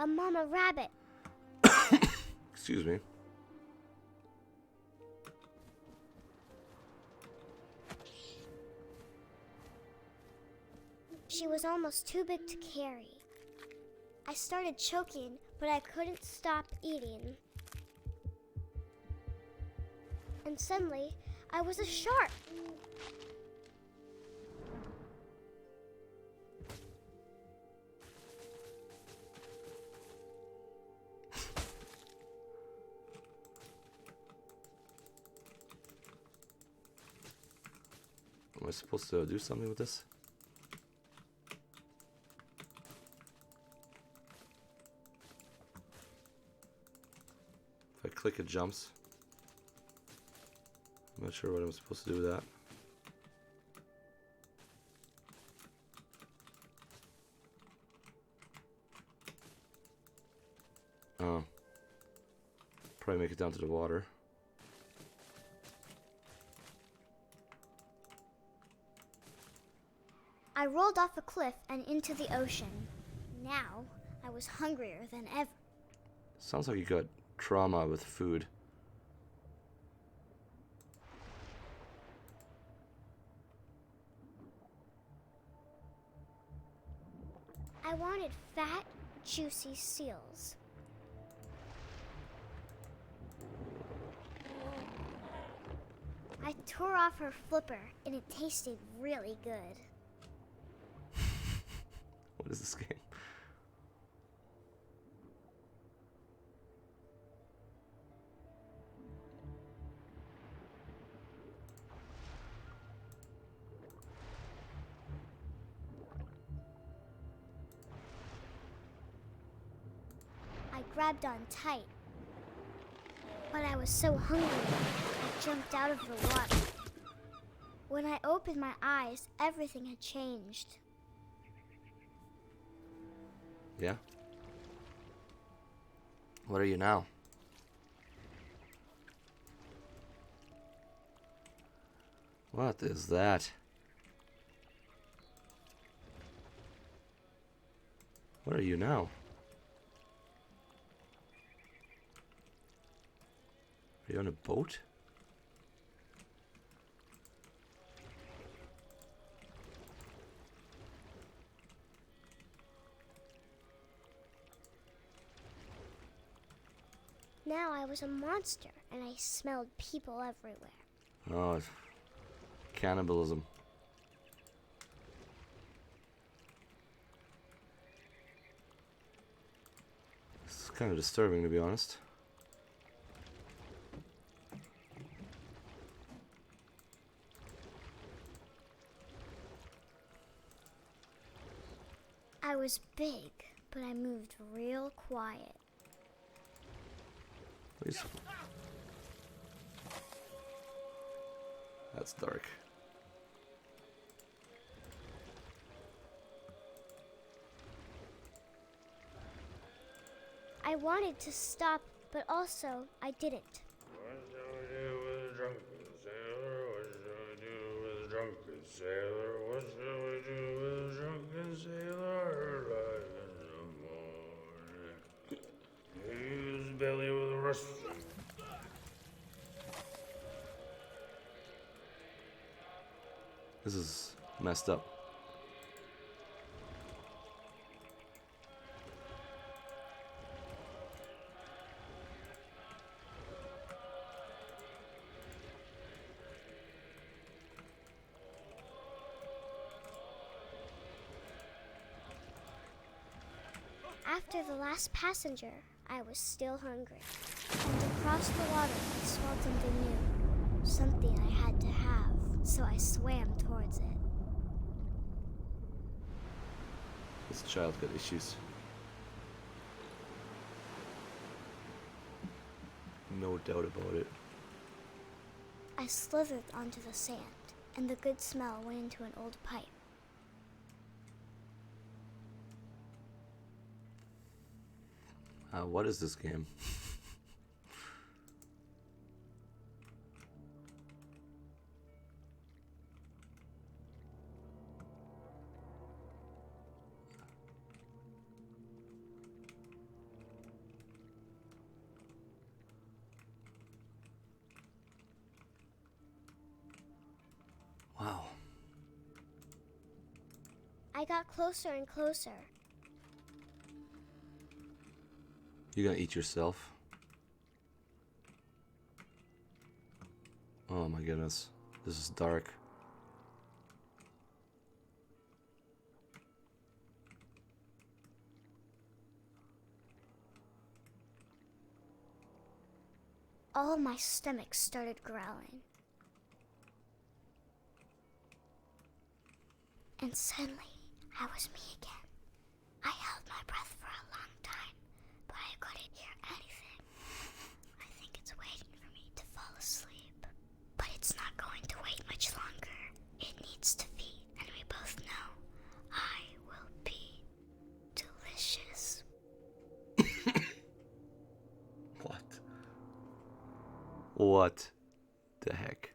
A mama rabbit. Excuse me. She was almost too big to carry. I started choking, but I couldn't stop eating. And suddenly, I was a shark. Am I supposed to do something with this? If I click, it jumps. I'm not sure what I'm supposed to do with that. Oh. Probably make it down to the water. I rolled off a cliff and into the ocean. Now, I was hungrier than ever. Sounds like you got trauma with food. I wanted fat, juicy seals. I tore off her flipper, and it tasted really good. What is this game? I grabbed on tight, but I was so hungry, I jumped out of the water. When I opened my eyes, everything had changed. Yeah? What are you now? What is that? What are you now? Are you on a boat? Now I was a monster, and I smelled people everywhere. Oh, it's cannibalism. It's kind of disturbing, to be honest. I was big, but I moved real quiet. Please. That's dark. I wanted to stop, but also I didn't. What shall we do with a drunken sailor? What shall we do with a drunken sailor? What shall we do with a drunken sailor? Early in the morning, his belly with a rusty. This is messed up. After the last passenger, I was still hungry. And across the water, I smelled something new. Something I had to have, so I swam towards it. This child got issues. No doubt about it. I slithered onto the sand, and the good smell went into an old pipe. What is this game? Wow. I got closer and closer. You gonna eat yourself? Oh my goodness. This is dark. All my stomach started growling. And suddenly, I was me again. I held my breath for a long time, but I couldn't hear anything. I think it's waiting for me to fall asleep. But it's not going to wait much longer. It needs to feed, and we both know I will be delicious. What? What the heck?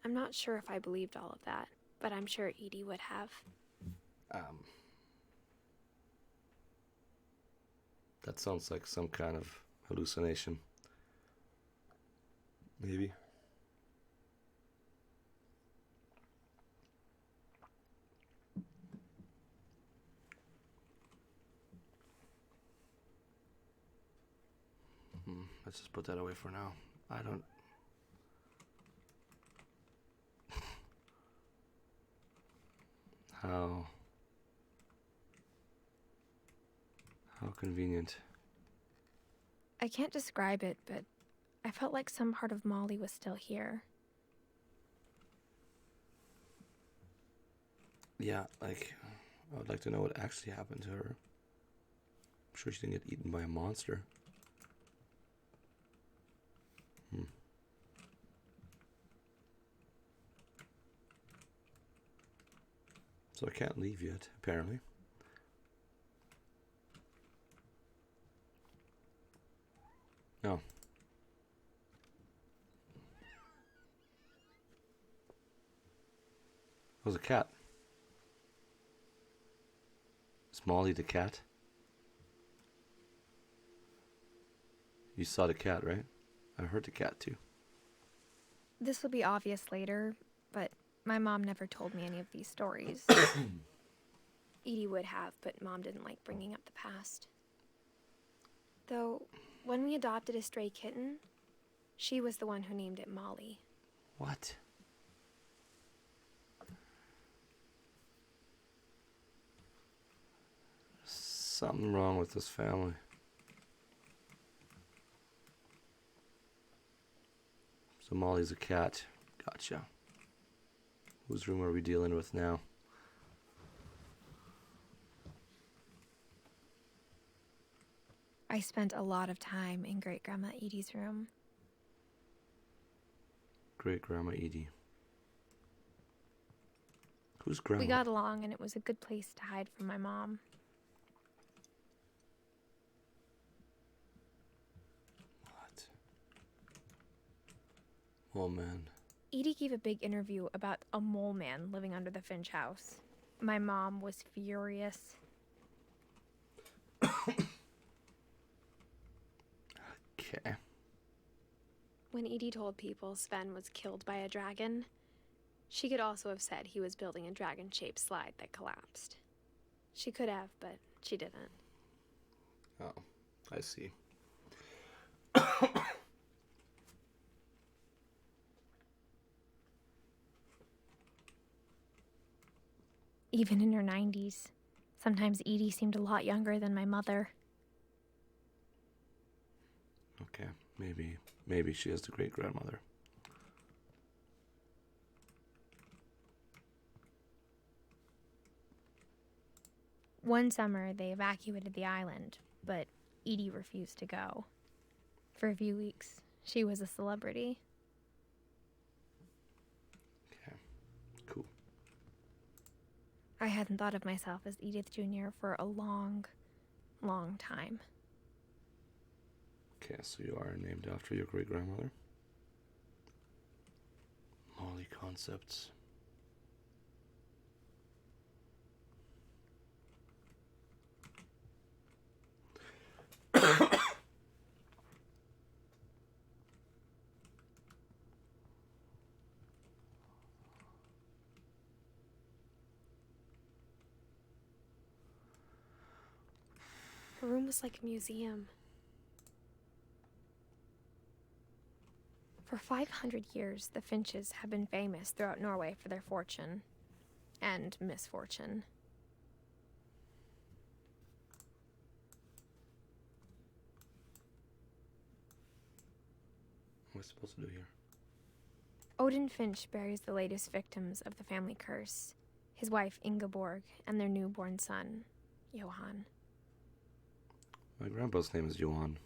I'm not sure if I believed all of that, but I'm sure Edie would have. That sounds like some kind of hallucination. Maybe. Let's just put that away for now. I don't... How convenient. I can't describe it, but I felt like some part of Molly was still here. Yeah, like, I would like to know what actually happened to her. I'm sure she didn't get eaten by a monster. So I can't leave yet, apparently. No. It was a cat. Is Molly the cat? You saw the cat, right? I heard the cat too. This will be obvious later, but my mom never told me any of these stories. Edie would have, but Mom didn't like bringing up the past. Though, when we adopted a stray kitten, she was the one who named it Molly. What? Something wrong with this family. So Molly's a cat. Gotcha. Whose room are we dealing with now? I spent a lot of time in Great Grandma Edie's room. Great Grandma Edie. Who's Grandma? We got along, and it was a good place to hide from my mom. What? Oh man. Edie gave a big interview about a mole man living under the Finch house. My mom was furious. Okay. When Edie told people Sven was killed by a dragon, she could also have said he was building a dragon-shaped slide that collapsed. She could have, but she didn't. Oh, I see. Even in her 90s, sometimes Edie seemed a lot younger than my mother. Okay, maybe she is the great grandmother. One summer, they evacuated the island, but Edie refused to go. For a few weeks, she was a celebrity. Okay, cool. I hadn't thought of myself as Edith Jr. for a long, long time. Okay, so you are named after your great grandmother. Molly concepts. The room was like a museum. For 500 years, the Finches have been famous throughout Norway for their fortune and misfortune. What am I supposed to do here? Odin Finch buries the latest victims of the family curse, his wife Ingeborg and their newborn son, Johan. My grandpa's name is Johan.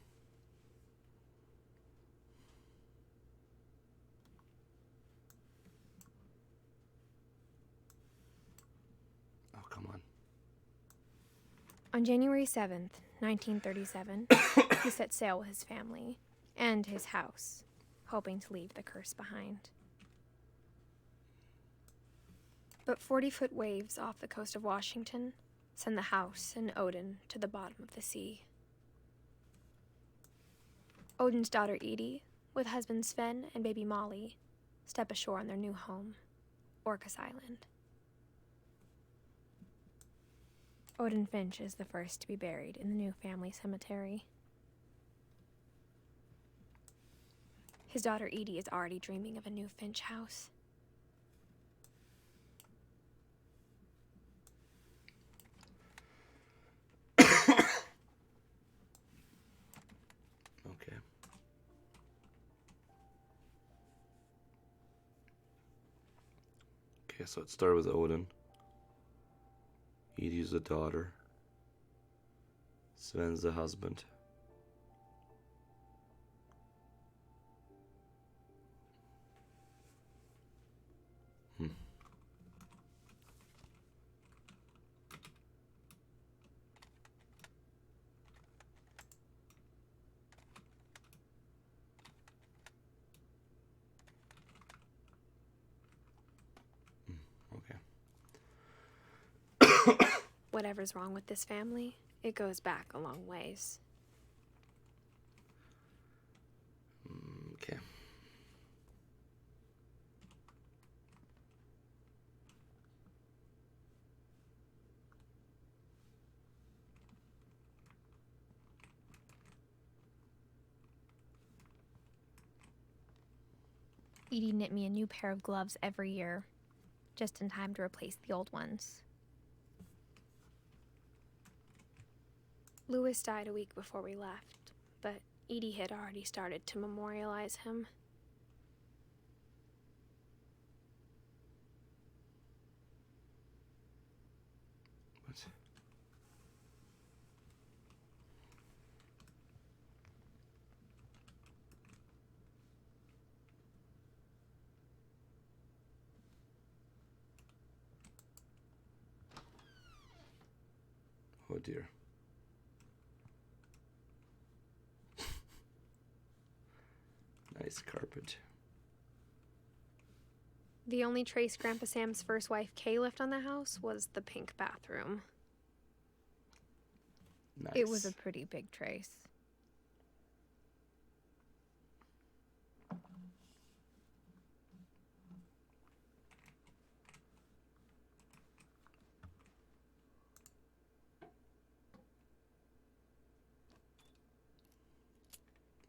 Oh, come on. On January 7th, 1937, he set sail with his family and his house, hoping to leave the curse behind. But 40-foot waves off the coast of Washington send the house and Odin to the bottom of the sea. Odin's daughter Edie, with husband Sven and baby Molly, step ashore on their new home, Orcas Island. Odin Finch is the first to be buried in the new family cemetery. His daughter Edie is already dreaming of a new Finch house. Okay. Okay, so it started with Odin. Edie's the daughter. Sven's the husband. Okay. Whatever's wrong with this family, it goes back a long ways. Okay. Edie knit me a new pair of gloves every year, just in time to replace the old ones. Louis died a week before we left, but Edie had already started to memorialize him. What? Oh dear. Nice carpet. The only trace Grandpa Sam's first wife Kay left on the house was the pink bathroom. Nice. It was a pretty big trace.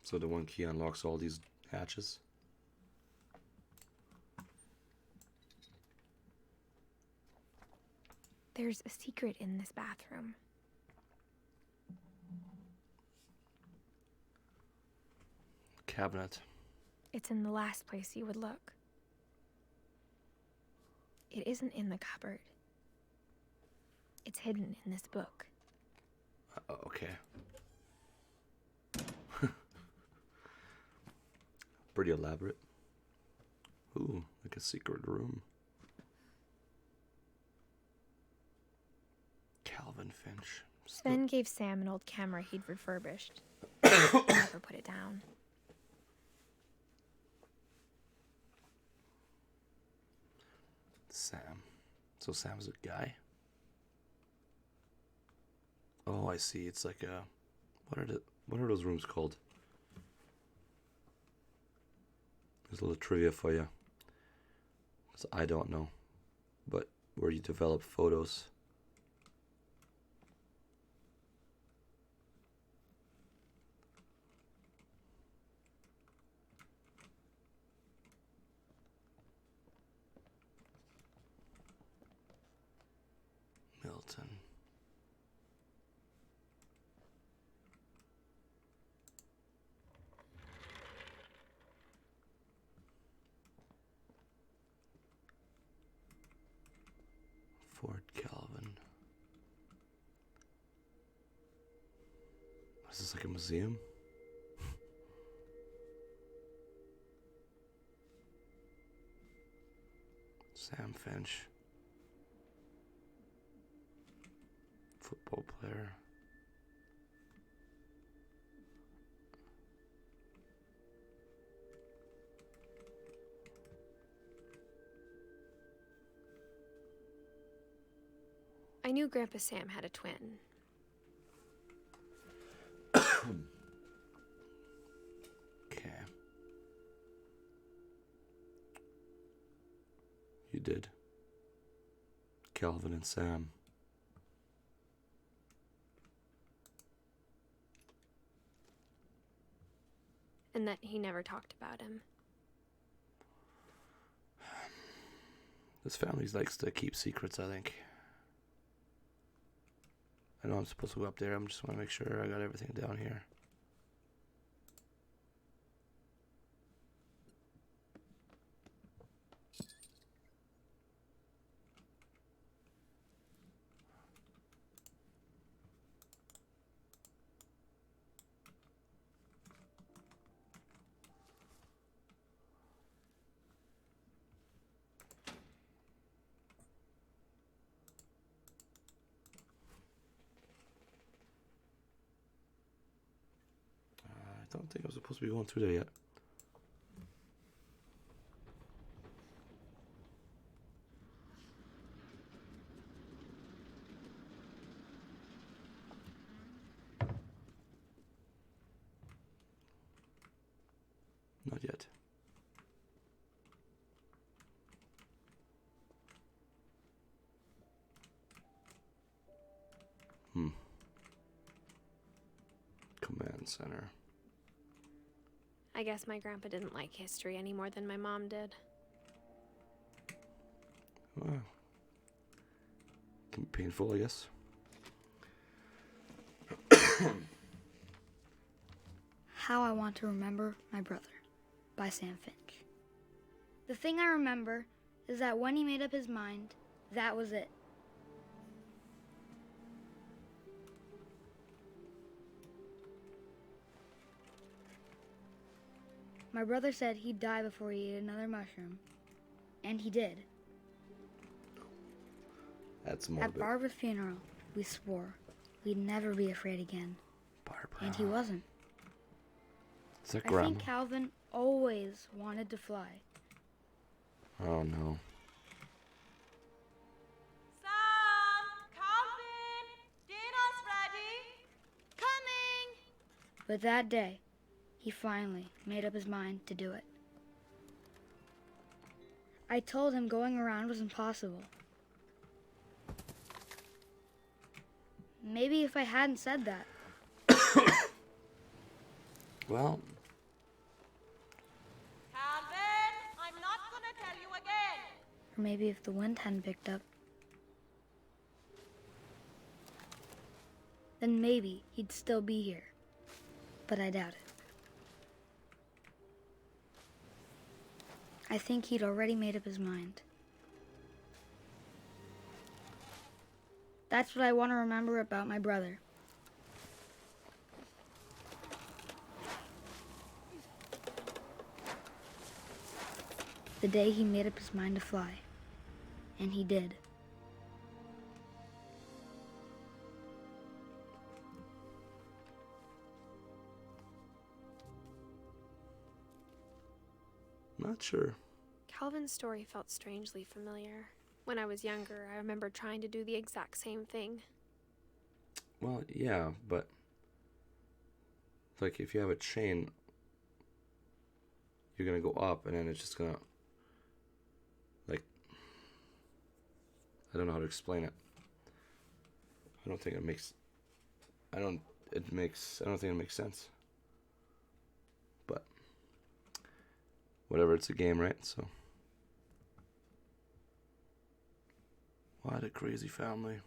So the one key unlocks all these hatches. There's a secret in this bathroom. Cabinet. It's in the last place you would look. It isn't in the cupboard. It's hidden in this book. Okay. Pretty elaborate. Ooh, like a secret room. Calvin Finch. Sven gave Sam an old camera he'd refurbished. He never put it down. Sam. So Sam's a guy? Oh, I see. It's like a... What are those rooms called? There's a little trivia for you. 'Cause I don't know. But where you develop photos. Hamilton. Fort Calvin. Is this like a museum? Sam Finch. Football player. I knew Grandpa Sam had a twin. Okay. You did. Calvin and Sam. And that he never talked about him. This family likes to keep secrets, I think. I know I'm supposed to go up there. I just want to make sure I got everything down here. I don't think I'm supposed to be going through there yet. Not yet. Command center. I guess my grandpa didn't like history any more than my mom did. Well, can be painful, I guess. How I Want to Remember My Brother by Sam Finch. The thing I remember is that when he made up his mind, that was it. My brother said he'd die before he ate another mushroom, and he did. That's At morbid. Barbara's funeral, we swore we'd never be afraid again, Barbara. and he wasn't. Is that I grandma? think Calvin always wanted to fly. Oh no. Sam! Calvin! Dinner's ready! Coming! But that day, he finally made up his mind to do it. I told him going around was impossible. Maybe if I hadn't said that. Well, Calvin! I'm not gonna tell you again! Or maybe if the wind hadn't picked up. Then maybe he'd still be here. But I doubt it. I think he'd already made up his mind. That's what I want to remember about my brother. The day he made up his mind to fly. And he did. not sure. Calvin's story felt strangely familiar. When I was younger, I remember trying to do the exact same thing. Well, yeah, but like if you have a chain, you're gonna go up, and then it's just gonna, like, I don't know how to explain it. I don't think it makes sense. But whatever, it's a game, right? So what a crazy family.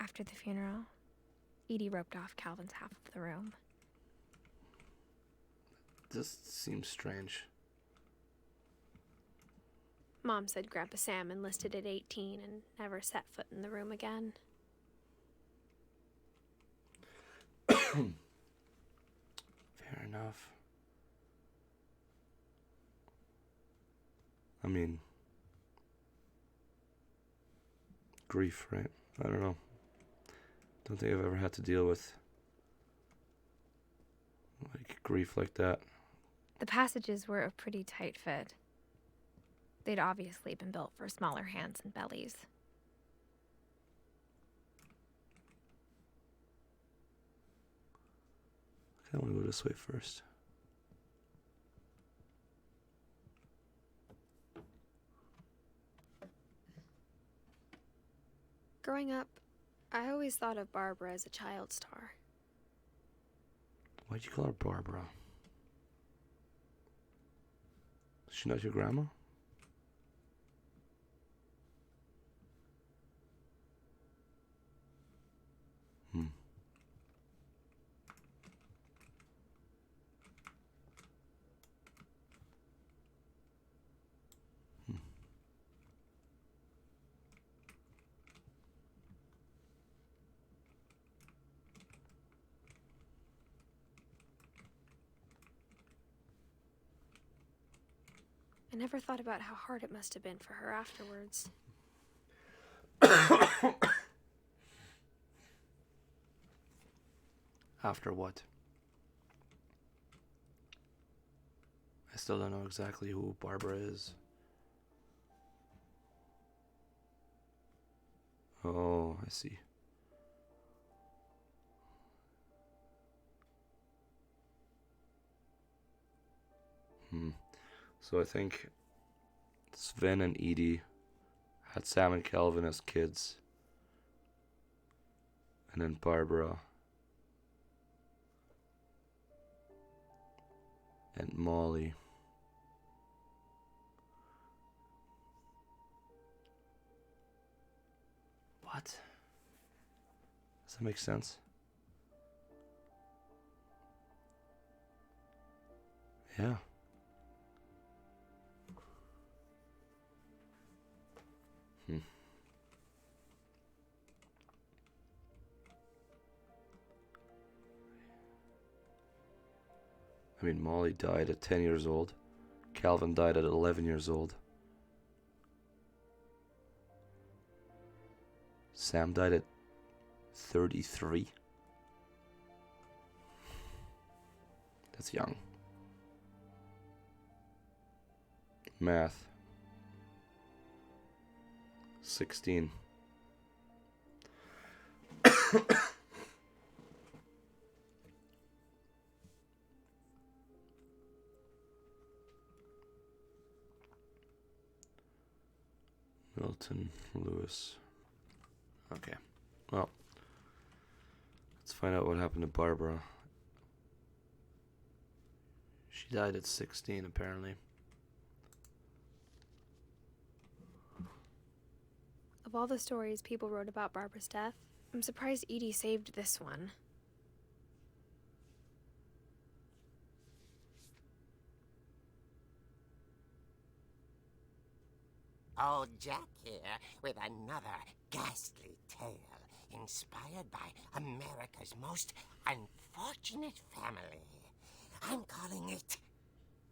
After the funeral, Edie roped off Calvin's half of the room. This seems strange. Mom said Grandpa Sam enlisted at 18 and never set foot in the room again. Fair enough. I mean, grief, right? I don't know. Don't think I've ever had to deal with like grief like that. The passages were a pretty tight fit. They'd obviously been built for smaller hands and bellies. I want to go this way first. Growing up, I always thought of Barbara as a child star. Why'd you call her Barbara? Is she not your grandma? Hmm. I never thought about how hard it must have been for her afterwards. After what? I still don't know exactly who Barbara is. Oh, I see. So I think Sven and Edie had Sam and Calvin as kids. And then Barbara and Molly. What? Does that make sense? Yeah. I mean, Molly died at 10 years old. Calvin died at 11 years old. Sam died at 33. That's young. Math. 16. Milton Lewis. Okay. Well, let's find out what happened to Barbara. She died at 16, apparently. Of all the stories people wrote about Barbara's death, I'm surprised Edie saved this one. Old Jack here with another ghastly tale inspired by America's most unfortunate family. I'm calling it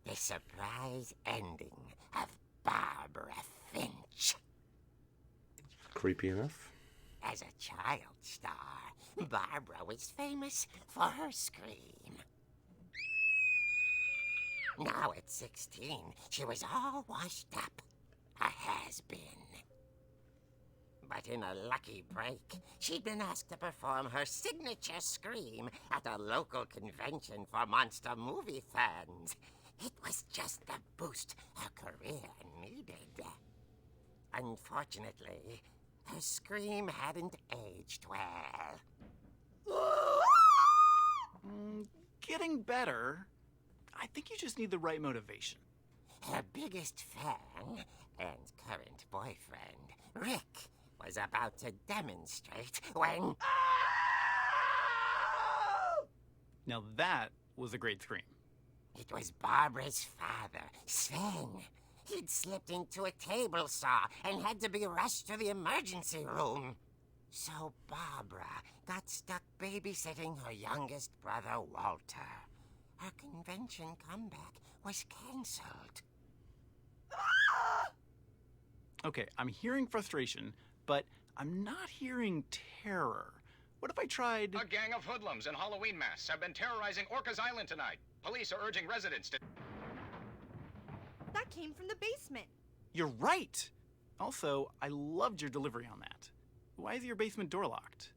The Surprise Ending of Barbara Finch. Creepy enough. As a child star, Barbara was famous for her scream. Now at 16, she was all washed up. A has-been. But in a lucky break, she'd been asked to perform her signature scream at a local convention for monster movie fans. It was just the boost her career needed. Unfortunately, her scream hadn't aged well. Getting better. I think you just need the right motivation. Her biggest fan and current boyfriend, Rick, was about to demonstrate when... Now that was a great scream. It was Barbara's father, Sven. He'd slipped into a table saw and had to be rushed to the emergency room. So Barbara got stuck babysitting her youngest brother, Walter. Her convention comeback was cancelled. Okay, I'm hearing frustration, but I'm not hearing terror. What if I tried... A gang of hoodlums in Halloween masks have been terrorizing Orcas Island tonight. Police are urging residents to... That came from the basement. You're right! Also, I loved your delivery on that. Why is your basement door locked?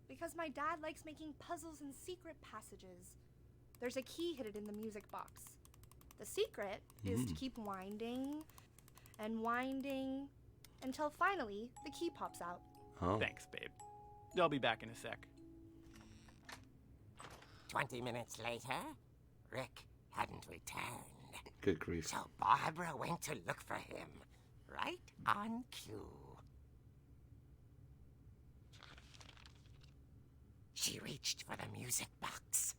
Because my dad likes making puzzles and secret passages. There's a key hidden in the music box. The secret is to keep winding and winding until finally the key pops out. Oh. Thanks, babe. I'll be back in a sec. 20 minutes later, Rick hadn't returned. Good grief. So Barbara went to look for him, right on cue. She reached for the music box.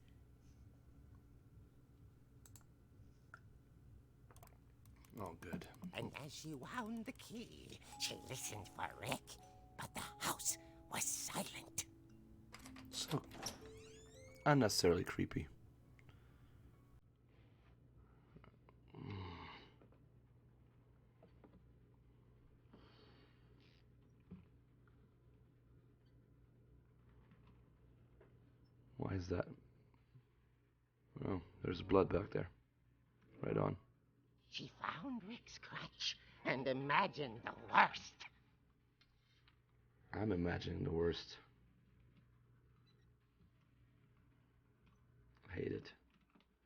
Oh, good. And as she wound the key, she listened for Rick, but the house was silent. So unnecessarily creepy. Why is that? Oh, there's blood back there. Right on. She found Rick's crutch and imagined the worst. I'm imagining the worst. I hate it.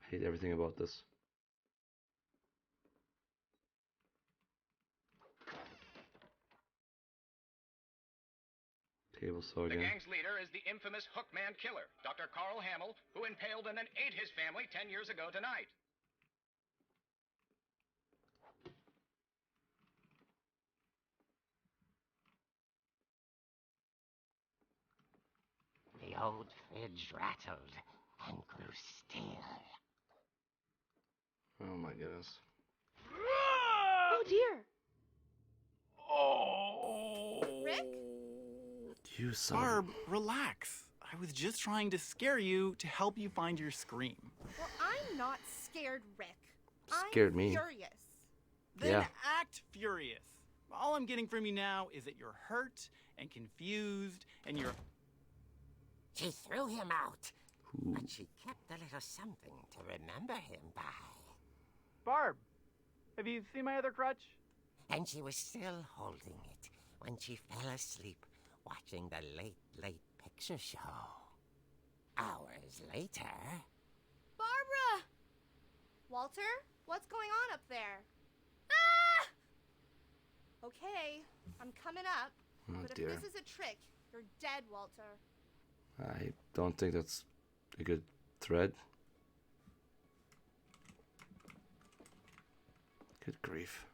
I hate everything about this. Table saw The again. gang's leader is the infamous Hookman Killer, Dr. Carl Hamill, who impaled and then ate his family 10 years ago tonight. The old fridge rattled and grew still. Oh my goodness. Oh dear! Rick? You son Barb, relax. I was just trying to scare you to help you find your scream. Well, I'm not scared, Rick. Scared I'm me. furious. Then Yeah. act furious. All I'm getting from you now is that you're hurt and confused and you're... She threw him out, but she kept a little something to remember him by. Barb, have you seen my other crutch? And she was still holding it when she fell asleep watching the late picture show. Hours later... Barbara! Walter, what's going on up there? Ah! Okay, I'm coming up. Oh, but dear. if this is a trick, you're dead, Walter. I don't think that's a good thread. Good grief.